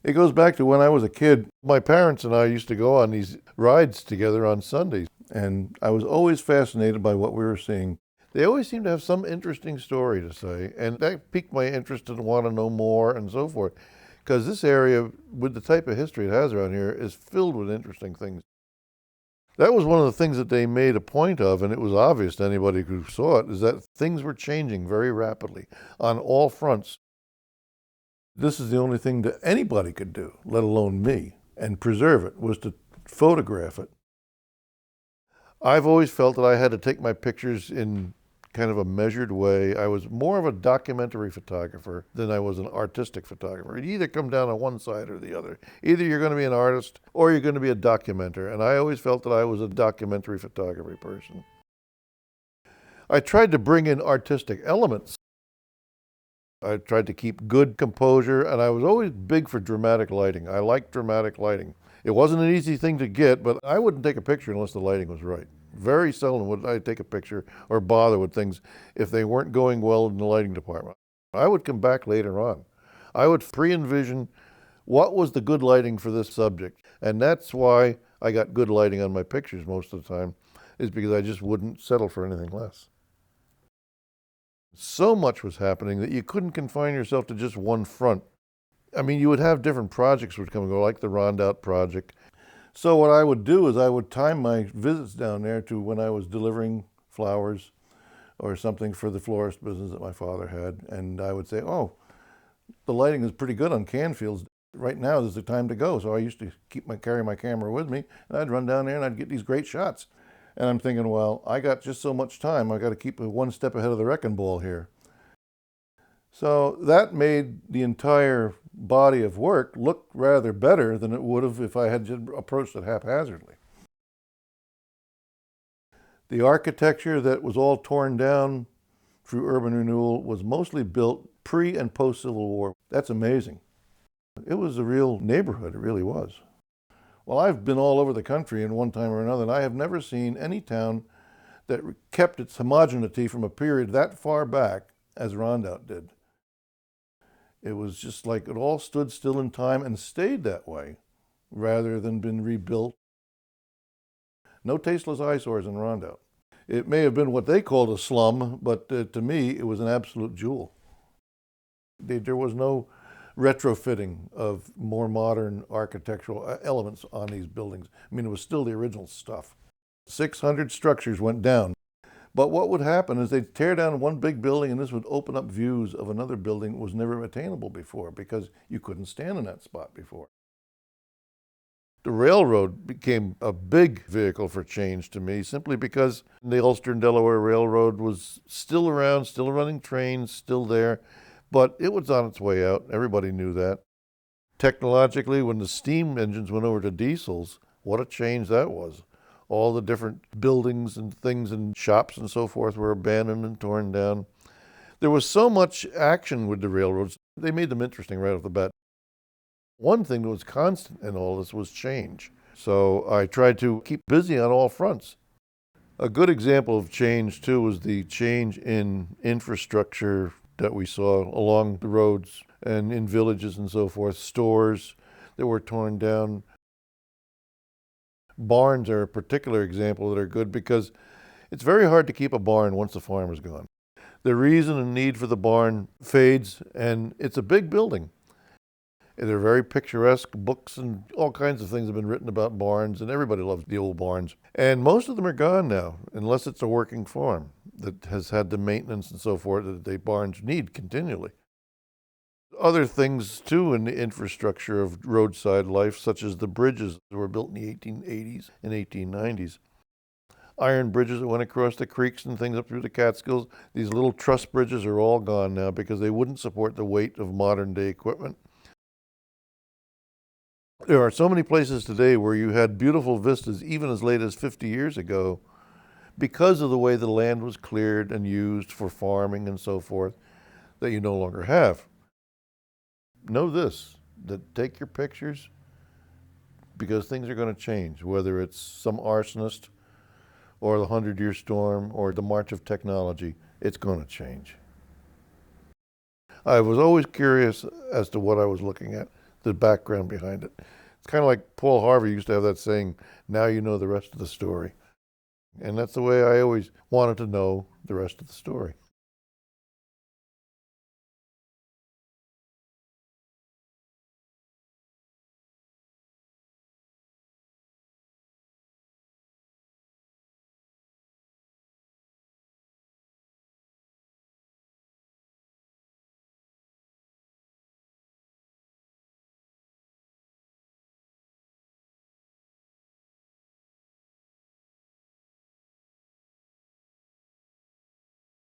It goes back to when I was a kid. My parents and I used to go on these rides together on Sundays, and I was always fascinated by what we were seeing. They always seemed to have some interesting story to say, and that piqued my interest and want to know more and so forth. Because this area, with the type of history it has around here, is filled with interesting things. That was one of the things that they made a point of, and it was obvious to anybody who saw it, is that things were changing very rapidly on all fronts. This is the only thing that anybody could do, let alone me, and preserve it, was to photograph it. I've always felt that I had to take my pictures in kind of a measured way. I was more of a documentary photographer than I was an artistic photographer. You either come down on one side or the other. Either you're going to be an artist or you're going to be a documenter. And I always felt that I was a documentary photography person. I tried to bring in artistic elements. I tried to keep good composure, and I was always big for dramatic lighting. I liked dramatic lighting. It wasn't an easy thing to get, but I wouldn't take a picture unless the lighting was right. Very seldom would I take a picture or bother with things if they weren't going well in the lighting department. I would come back later on. I would pre-envision what was the good lighting for this subject. And that's why I got good lighting on my pictures most of the time, is because I just wouldn't settle for anything less. So much was happening that you couldn't confine yourself to just one front. I mean, you would have different projects would come and go, like the Rondout project. So what I would do is I would time my visits down there to when I was delivering flowers or something for the florist business that my father had. And I would say, oh, the lighting is pretty good on Canfields. Right now is the time to go. So I used to carry my camera with me, and I'd run down there and I'd get these great shots. And I'm thinking, well, I got just so much time. I got to keep one step ahead of the wrecking ball here. So that made the entire body of work look rather better than it would have if I had just approached it haphazardly. The architecture that was all torn down through urban renewal was mostly built pre and post Civil War. That's amazing. It was a real neighborhood, it really was. Well, I've been all over the country in one time or another, and I have never seen any town that kept its homogeneity from a period that far back as Rondout did. It was just like it all stood still in time and stayed that way, rather than been rebuilt. No tasteless eyesores in Rondout. It may have been what they called a slum, but to me, it was an absolute jewel. There was no retrofitting of more modern architectural elements on these buildings. I mean, it was still the original stuff. 600 structures went down. But what would happen is they'd tear down one big building, and this would open up views of another building that was never attainable before because you couldn't stand in that spot before. The railroad became a big vehicle for change to me simply because the Ulster and Delaware Railroad was still around, still running trains, still there, but it was on its way out. Everybody knew that. Technologically, when the steam engines went over to diesels, what a change that was. All the different buildings and things and shops and so forth were abandoned and torn down. There was so much action with the railroads, they made them interesting right off the bat. One thing that was constant in all this was change. So I tried to keep busy on all fronts. A good example of change, too, was the change in infrastructure that we saw along the roads and in villages and so forth. Stores that were torn down. Barns are a particular example that are good because it's very hard to keep a barn once the farm is gone. The reason and need for the barn fades, and it's a big building. They're very picturesque. Books and all kinds of things have been written about barns, and everybody loves the old barns. And most of them are gone now, unless it's a working farm that has had the maintenance and so forth that the barns need continually. Other things, too, in the infrastructure of roadside life, such as the bridges that were built in the 1880s and 1890s. Iron bridges that went across the creeks and things up through the Catskills. These little truss bridges are all gone now because they wouldn't support the weight of modern-day equipment. There are so many places today where you had beautiful vistas even as late as 50 years ago because of the way the land was cleared and used for farming and so forth that you no longer have. Know this, that take your pictures because things are going to change, whether it's some arsonist or the 100-year storm or the march of technology, it's going to change. I was always curious as to what I was looking at. the background behind it. It's kind of like Paul Harvey used to have that saying, now you know the rest of the story. And that's the way I always wanted to know the rest of the story.